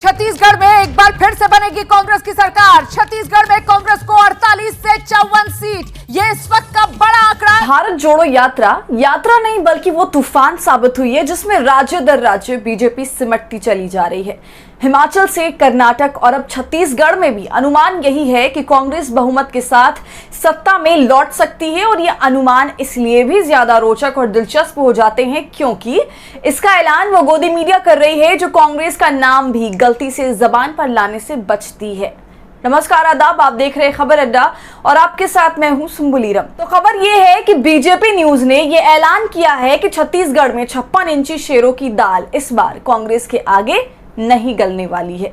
छत्तीसगढ़ में एक बार फिर से बनेगी कांग्रेस की सरकार। छत्तीसगढ़ में कांग्रेस को 48 से 54 सीट, ये इस वक्त का बड़ा आंकड़ा। भारत जोड़ो यात्रा नहीं बल्कि वो तूफान साबित हुई है जिसमें राज्य दर राज्य बीजेपी सिमटती चली जा रही है। हिमाचल से कर्नाटक और अब छत्तीसगढ़ में भी अनुमान यही है कि कांग्रेस बहुमत के साथ सत्ता में लौट सकती है। और ये अनुमान इसलिए भी ज्यादा रोचक और दिलचस्प हो जाते हैं क्योंकि इसका ऐलान वो गोदी मीडिया कर रही है जो कांग्रेस का नाम भी गलती से जबान पर लाने से बचती है। नमस्कार, आदाब, आप देख रहे हैं खबर अड्डा और आपके साथ मैं हूं सुम्बुलीरम। तो खबर यह है कि बीजेपी न्यूज ने यह ऐलान किया है कि छत्तीसगढ़ में 56 इंची शेरों की दाल इस बार कांग्रेस के आगे नहीं गलने वाली है।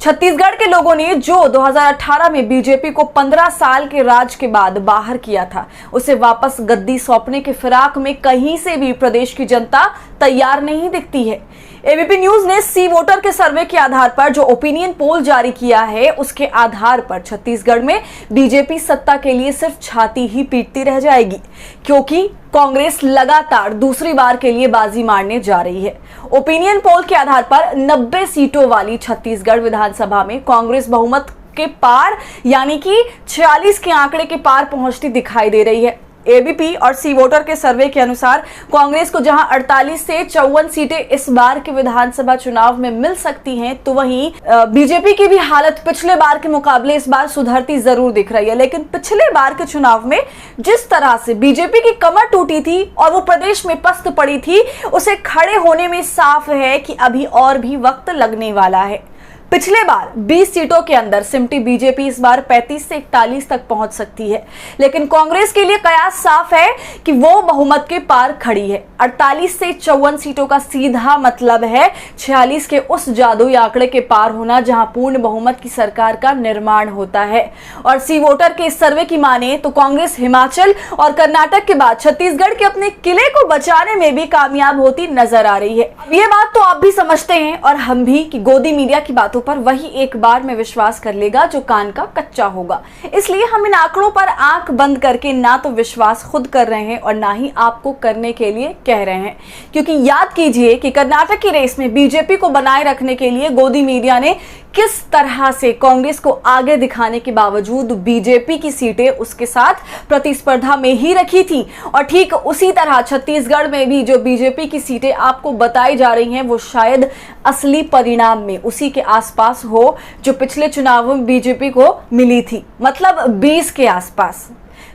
छत्तीसगढ़ के लोगों ने जो 2018 में बीजेपी को 15 साल के राज के बाद बाहर किया था, उसे वापस गद्दी सौंपने के फिराक में कहीं से भी प्रदेश की जनता तैयार नहीं दिखती है। एबीपी न्यूज ने सी वोटर के सर्वे के आधार पर जो ओपिनियन पोल जारी किया है, उसके आधार पर छत्तीसगढ़ में बीजेपी सत्ता के लिए सिर्फ छाती ही पीटती रह जाएगी क्योंकि कांग्रेस लगातार दूसरी बार के लिए बाजी मारने जा रही है। ओपिनियन पोल के आधार पर 90 सीटों वाली छत्तीसगढ़ विधानसभा में कांग्रेस बहुमत के पार यानी कि 46 के आंकड़े के पार पहुंचती दिखाई दे रही है। एबीपी और सी वोटर के सर्वे के अनुसार कांग्रेस को जहां 48 से 54 सीटें इस बार के विधानसभा चुनाव में मिल सकती हैं, तो वहीं बीजेपी की भी हालत पिछले बार के मुकाबले इस बार सुधरती जरूर दिख रही है। लेकिन पिछले बार के चुनाव में जिस तरह से बीजेपी की कमर टूटी थी और वो प्रदेश में पस्त पड़ी थी, उसे खड़े होने में साफ है कि अभी और भी वक्त लगने वाला है। पिछले बार 20 सीटों के अंदर सिमटी बीजेपी इस बार 35 से 41 तक पहुंच सकती है, लेकिन कांग्रेस के लिए कयास साफ है कि वो बहुमत के पार खड़ी है। 48 से 54 सीटों का सीधा मतलब है 46 के उस जादुई आंकड़े के पार होना जहां पूर्ण बहुमत की सरकार का निर्माण होता है। और सी वोटर के इस सर्वे की माने तो कांग्रेस हिमाचल और कर्नाटक के बाद छत्तीसगढ़ के अपने किले को बचाने में भी कामयाब होती नजर आ रही है। ये बात तो आप भी समझते हैं और हम भी कि गोदी मीडिया की बातों पर वही एक बार में विश्वास कर लेगा जो कान का कच्चा होगा। इसलिए हम इन आंकड़ों पर आंख बंद करके ना तो विश्वास खुद कर रहे हैं और ना ही आपको करने के लिए कह रहे हैं, क्योंकि याद कीजिए कि कर्नाटक की रेस में बीजेपी को बनाए रखने के लिए गोदी मीडिया ने किस तरह से कांग्रेस को आगे दिखाने के बावजूद बीजेपी की सीटें उसके साथ प्रतिस्पर्धा में ही रखी थी। और ठीक उसी तरह छत्तीसगढ़ में भी जो बीजेपी की सीटें आपको बताई जा रही हैं, वो शायद असली परिणाम में उसी के आसपास हो जो पिछले चुनावों में बीजेपी को मिली थी, मतलब 20 के आसपास।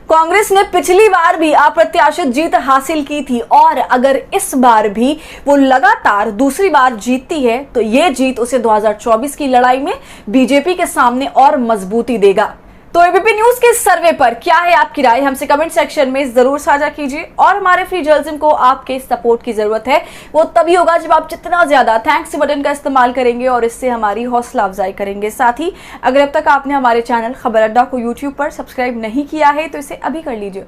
कांग्रेस ने पिछली बार भी अप्रत्याशित जीत हासिल की थी और अगर इस बार भी वो लगातार दूसरी बार जीतती है तो ये जीत उसे 2024 की लड़ाई में बीजेपी के सामने और मजबूती देगा। तो एबीपी न्यूज के सर्वे पर क्या है आपकी राय, हमसे कमेंट सेक्शन में जरूर साझा कीजिए। और हमारे फ्री जर्नलिज्म को आपके सपोर्ट की जरूरत है, वो तभी होगा जब आप जितना ज्यादा थैंक्स बटन का इस्तेमाल करेंगे और इससे हमारी हौसला अफजाई करेंगे। साथ ही अगर अब तक आपने हमारे चैनल खबर अड्डा को यूट्यूब पर सब्सक्राइब नहीं किया है तो इसे अभी कर लीजिए।